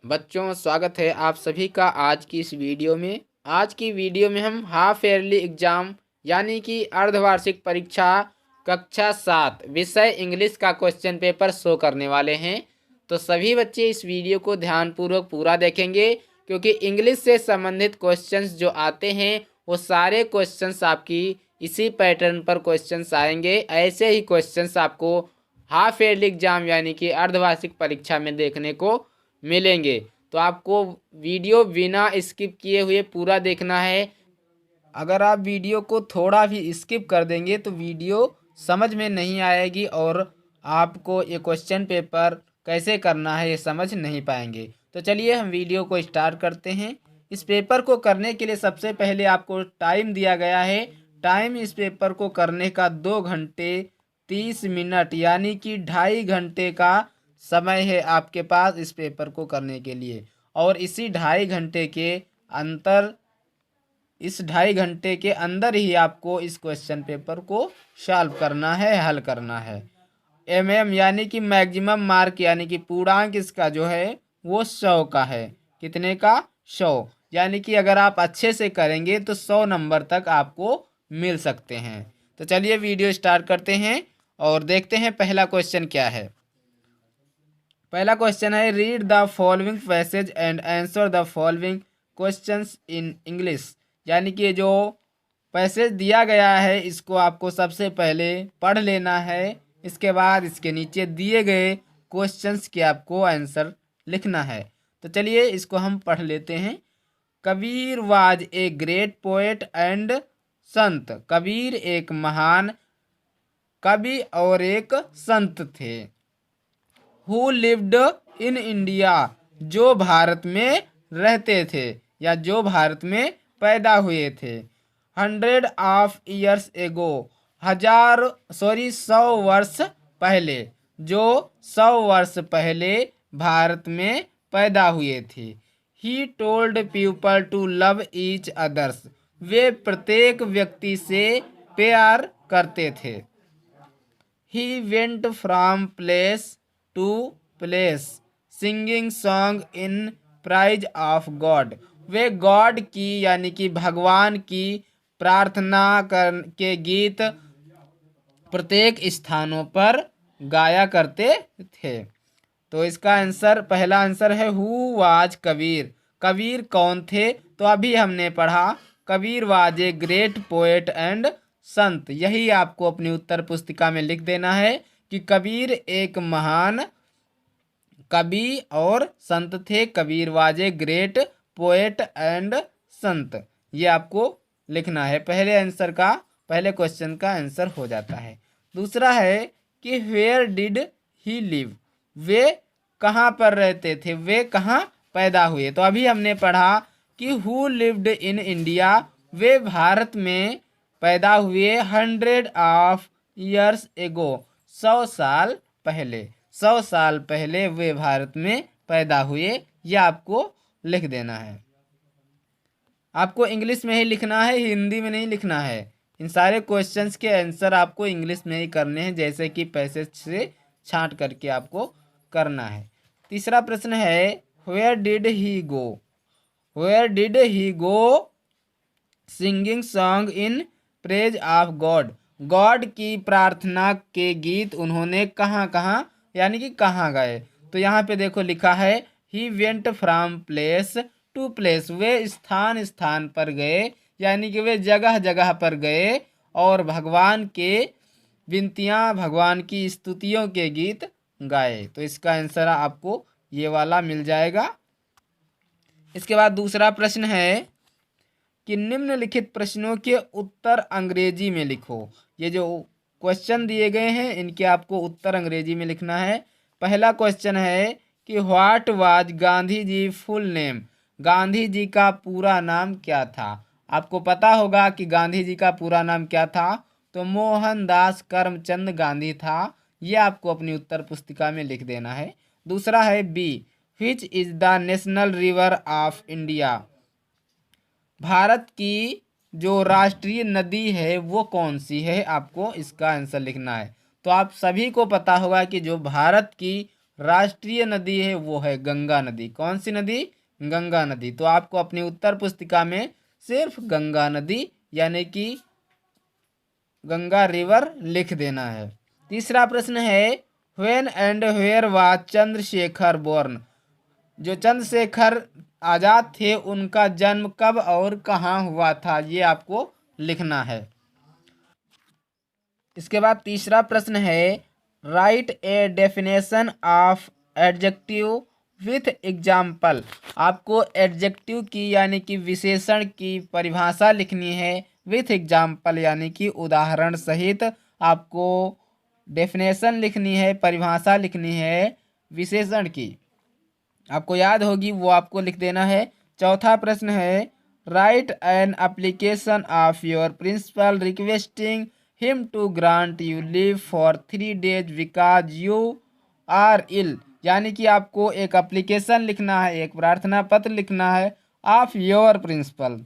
बच्चों, स्वागत है आप सभी का आज की इस वीडियो में। आज की वीडियो में हम हाफ ईयरली एग्जाम यानी कि अर्धवार्षिक परीक्षा कक्षा 7 विषय इंग्लिश का क्वेश्चन पेपर शो करने वाले हैं। तो सभी बच्चे इस वीडियो को ध्यानपूर्वक पूरा देखेंगे, क्योंकि इंग्लिश से संबंधित क्वेश्चंस जो आते हैं वो सारे क्वेश्चंस आपकी इसी पैटर्न पर क्वेश्चंस आएंगे। ऐसे ही क्वेश्चंस आपको हाफ ईयरली एग्जाम यानी कि अर्धवार्षिक परीक्षा में देखने को मिलेंगे। तो आपको वीडियो बिना स्किप किए हुए पूरा देखना है। अगर आप वीडियो को थोड़ा भी स्किप कर देंगे तो वीडियो समझ में नहीं आएगी और आपको ये क्वेश्चन पेपर कैसे करना है ये समझ नहीं पाएंगे। तो चलिए हम वीडियो को स्टार्ट करते हैं। इस पेपर को करने के लिए सबसे पहले आपको टाइम दिया गया है। टाइम इस पेपर को करने का 2 घंटे 30 मिनट यानी कि 2.5 घंटे का समय है आपके पास इस पेपर को करने के लिए। और इसी 2.5 घंटे के अंतर इस 2.5 घंटे के अंदर ही आपको इस क्वेश्चन पेपर को सॉल्व करना है, हल करना है। यानी कि मैक्सिमम मार्क यानी कि पूर्णांक इसका जो है वो 100 का है। कितने का? 100। यानी कि अगर आप अच्छे से करेंगे तो 100 नंबर तक आपको मिल सकते हैं। तो चलिए वीडियो स्टार्ट करते हैं और देखते हैं पहला क्वेश्चन क्या है। पहला क्वेश्चन है, read the following passage and answer the following questions in English. यानी कि जो पैसेज दिया गया है इसको आपको सबसे पहले पढ़ लेना है। इसके बाद इसके नीचे दिए गए क्वेश्चंस के आपको आंसर लिखना है। तो चलिए इसको हम पढ़ लेते हैं। Kabir was a great poet and संत। कबीर एक महान कवि और एक संत थे। हु लिव्ड इन इंडिया, जो भारत में रहते थे या जो भारत में पैदा हुए थे। 100 एगो, 100 वर्ष पहले, जो 100 वर्ष पहले भारत में पैदा हुए थे। He told people to love each others, वे प्रत्येक व्यक्ति से प्यार करते थे। He went from place to place singing song in praise of God, वे गॉड की यानी कि भगवान की प्रार्थना कर के गीत प्रत्येक स्थानों पर गाया करते थे। तो इसका आंसर, पहला आंसर है हु वाज कबीर। कबीर कौन थे? तो अभी हमने पढ़ा Kabir was a great poet and संत। यही आपको अपनी उत्तर पुस्तिका में लिख देना है कि कबीर एक महान कवि और संत थे। Kabir was a great poet and संत, ये आपको लिखना है। पहले क्वेश्चन का आंसर हो जाता है। दूसरा है कि वेयर डिड ही लिव, वे कहाँ पर रहते थे, वे कहाँ पैदा हुए। तो अभी हमने पढ़ा कि हु लिव्ड इन इंडिया, वे भारत में पैदा हुए। 100 एगो, 100 साल पहले, 100 साल पहले वे भारत में पैदा हुए। यह आपको लिख देना है। आपको इंग्लिश में ही लिखना है, हिंदी में नहीं लिखना है। इन सारे क्वेश्चंस के आंसर आपको इंग्लिश में ही करने हैं, जैसे कि पैसेज से छांट करके आपको करना है। तीसरा प्रश्न है, where did he go, where did he go singing song in praise of God, God की प्रार्थना के गीत उन्होंने कहाँ कहाँ यानी कि कहाँ गाए। तो यहाँ पे देखो लिखा है he went from place to place, वे स्थान स्थान पर गए यानी कि वे जगह जगह पर गए और भगवान के विनतियाँ, भगवान की स्तुतियों के गीत गाए। तो इसका आंसर आपको ये वाला मिल जाएगा। इसके बाद दूसरा प्रश्न है कि निम्नलिखित प्रश्नों के उत्तर अंग्रेजी में लिखो। ये जो क्वेश्चन दिए गए हैं इनके आपको उत्तर अंग्रेजी में लिखना है। पहला क्वेश्चन है कि what was Gandhi ji full name, Gandhi ji का पूरा नाम क्या था। आपको पता होगा कि गांधी जी का पूरा नाम क्या था, तो मोहनदास करमचंद गांधी था। यह आपको अपनी उत्तर पुस्तिका में लिख देना है। दूसरा है B, which is the national river of India, Bharat की जो राष्ट्रीय नदी है वो कौन सी है, आपको इसका आंसर लिखना है। तो आप सभी को पता होगा कि जो भारत की राष्ट्रीय नदी है वो है गंगा नदी। कौन सी नदी? गंगा नदी। तो आपको अपनी उत्तर पुस्तिका में सिर्फ गंगा नदी यानी कि गंगा रिवर लिख देना है। तीसरा प्रश्न है when and where was Chandrashekhar born. जो चंद्रशेखर आजाद थे उनका जन्म कब और कहाँ हुआ था, ये आपको लिखना है। इसके बाद तीसरा प्रश्न है right a definition of adjective with example. आपको एडजेक्टिव की यानी कि विशेषण की परिभाषा लिखनी है विथ एग्जाम्पल यानी कि उदाहरण सहित। आपको डेफिनेशन लिखनी है, परिभाषा लिखनी है विशेषण की, आपको याद होगी वो आपको लिख देना है। चौथा प्रश्न है write an application of your principal requesting him to grant you leave for 3 days because you are ill. यानी कि आपको एक एप्लीकेशन लिखना है, एक प्रार्थना पत्र लिखना है ऑफ योर प्रिंसिपल,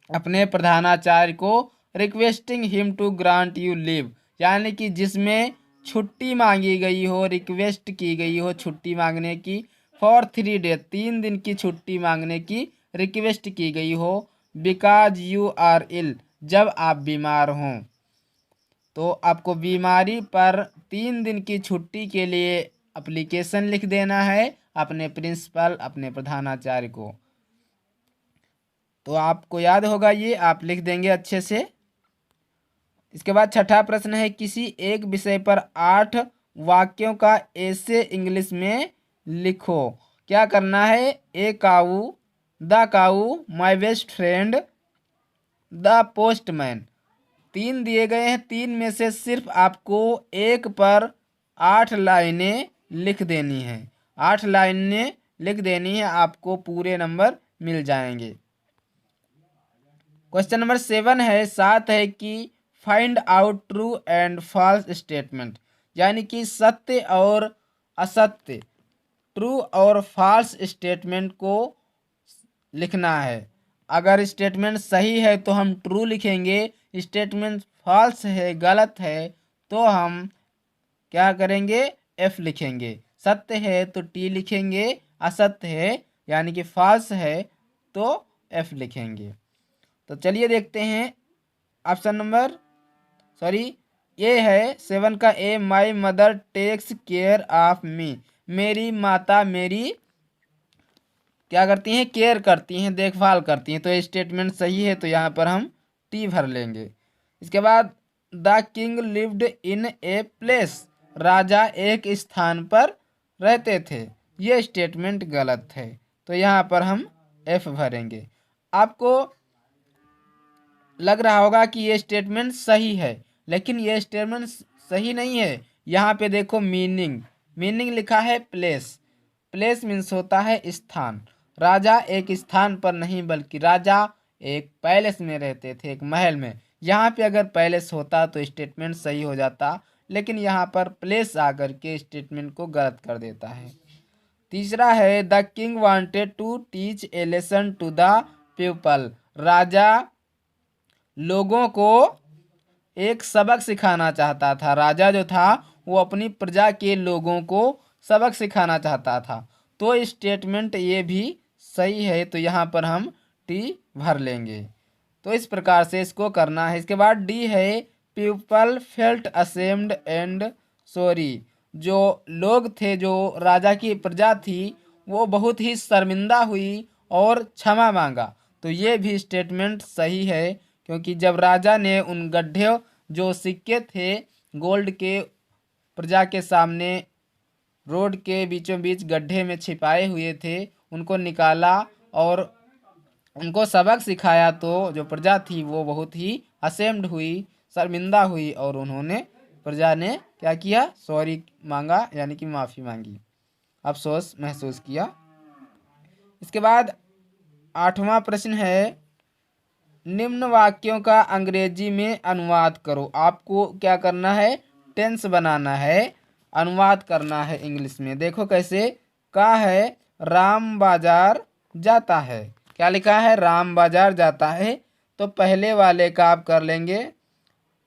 अपने प्रधानाचार्य को, requesting him to grant you leave यानी कि जिसमें छुट्टी मांगी गई हो, रिक्वेस्ट की गई हो छुट्टी मांगने की, फॉर 3 days 3 दिन की छुट्टी मांगने की रिक्वेस्ट की गई हो, बिकॉज यू आर इल जब आप बीमार हों। तो आपको बीमारी पर 3 दिन की छुट्टी के लिए एप्लीकेशन लिख देना है अपने प्रिंसिपल, अपने प्रधानाचार्य को। तो आपको याद होगा, ये आप लिख देंगे अच्छे से। इसके बाद छठा प्रश्न है किसी एक विषय पर 8 वाक्यों का ऐसे इंग्लिश में लिखो। क्या करना है? A cow, the cow, my best friend, the postman. 3 दिए गए हैं, 3 में से सिर्फ आपको एक पर 8 लाइनें लिख देनी है। 8 लाइनें लिख देनी है, आपको पूरे नंबर मिल जाएंगे। क्वेश्चन नंबर 7 है 7 है कि find out true and false statement यानी कि सत्य और असत्य, ट्रू और फॉल्स स्टेटमेंट को लिखना है। अगर स्टेटमेंट सही है तो हम ट्रू लिखेंगे, स्टेटमेंट फॉल्स है, गलत है, तो हम क्या करेंगे? एफ लिखेंगे। सत्य है तो टी लिखेंगे, असत्य है यानी कि फॉल्स है तो एफ लिखेंगे। तो चलिए देखते हैं ऑप्शन नंबर ये है 7 का a my mother takes care of me. मेरी माता मेरी क्या करती हैं? केयर करती हैं, देखभाल करती हैं। तो ये स्टेटमेंट सही है, तो यहाँ पर हम टी भर लेंगे। इसके बाद the king lived in a place, राजा एक स्थान पर रहते थे। ये स्टेटमेंट गलत है, तो यहाँ पर हम एफ भरेंगे। आपको लग रहा होगा कि ये स्टेटमेंट सही है, लेकिन ये स्टेटमेंट सही नहीं है। यहाँ पे देखो मीनिंग लिखा है प्लेस। प्लेस मीन्स होता है स्थान। राजा एक स्थान पर नहीं बल्कि राजा एक पैलेस में रहते थे, एक महल में। यहाँ पे अगर पैलेस होता तो स्टेटमेंट सही हो जाता, लेकिन यहाँ पर प्लेस आकर के स्टेटमेंट को गलत कर देता है। तीसरा है the king wanted to teach a lesson to the people. राजा लोगों को एक सबक सिखाना चाहता था। राजा जो था वो अपनी प्रजा के लोगों को सबक सिखाना चाहता था। तो स्टेटमेंट ये भी सही है, तो यहाँ पर हम टी भर लेंगे। तो इस प्रकार से इसको करना है। इसके बाद डी है people felt ashamed and sorry. जो लोग थे, जो राजा की प्रजा थी, वो बहुत ही शर्मिंदा हुई और क्षमा मांगा। तो ये भी स्टेटमेंट सही है, क्योंकि जब राजा ने उन गड्ढे जो सिक्के थे गोल्ड के प्रजा के सामने रोड के बीचों बीच गड्ढे में छिपाए हुए थे, उनको निकाला और उनको सबक सिखाया, तो जो प्रजा थी वो बहुत ही असेम्ड हुई, शर्मिंदा हुई, और उन्होंने प्रजा ने क्या किया? सॉरी मांगा यानी कि माफ़ी मांगी, अफसोस महसूस किया। इसके बाद 8वां प्रश्न है निम्न वाक्यों का अंग्रेजी में अनुवाद करो। आपको क्या करना है? टेंस बनाना है, अनुवाद करना है इंग्लिश में। देखो कैसे। का है राम बाजार जाता है। क्या लिखा है? राम बाजार जाता है। तो पहले वाले का आप कर लेंगे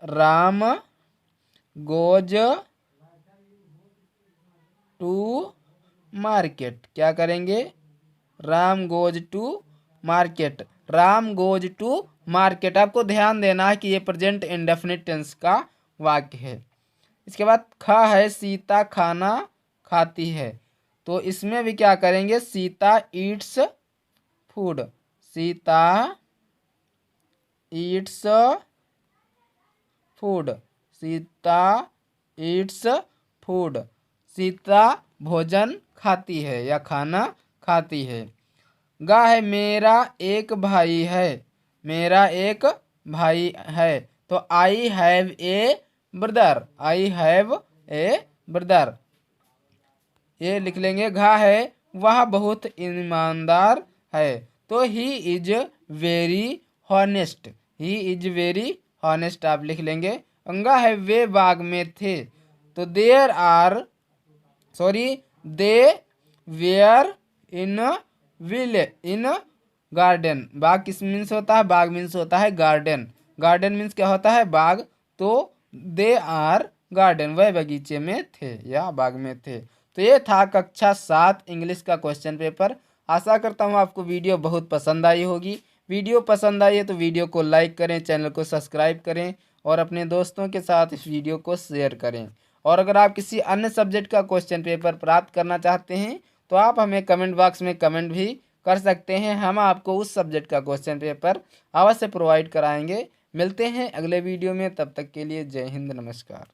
राम गोज टू मार्केट। क्या करेंगे? Ram goes to market. Ram goes to market. आपको ध्यान देना है कि ये प्रेजेंट इंडेफिनिट टेंस का वाक्य है। इसके बाद ख है सीता खाना खाती है, तो इसमें भी क्या करेंगे? Sita Yeats food. Sita Yeats food. Sita Yeats food. Sita भोजन खाती है या खाना खाती है। गा है मेरा एक भाई है। मेरा एक भाई है, तो I have a brother. I have a brother, ये लिख लेंगे। घा है वह बहुत ईमानदार है, तो he is very honest. He is very honest आप लिख लेंगे। अंगा है वे बाग में थे, तो there are they were in in garden. बाग किस मीन्स होता है? बाग मीन्स होता है गार्डन। गार्डन मीन्स क्या होता है? बाग। तो दे आर गार्डन, वह बगीचे में थे या बाग में थे। तो ये था कक्षा 7 इंग्लिश का क्वेश्चन पेपर। आशा करता हूँ आपको वीडियो बहुत पसंद आई होगी। वीडियो पसंद आई है तो वीडियो को लाइक करें, चैनल को सब्सक्राइब करें और अपने दोस्तों के साथ इस वीडियो को शेयर करें। और अगर आप किसी अन्य सब्जेक्ट का क्वेश्चन पेपर प्राप्त करना चाहते हैं तो आप हमें कमेंट बॉक्स में कमेंट भी कर सकते हैं। हम आपको उस सब्जेक्ट का क्वेश्चन पेपर अवश्य प्रोवाइड कराएंगे। मिलते हैं अगले वीडियो में, तब तक के लिए जय हिंद, नमस्कार।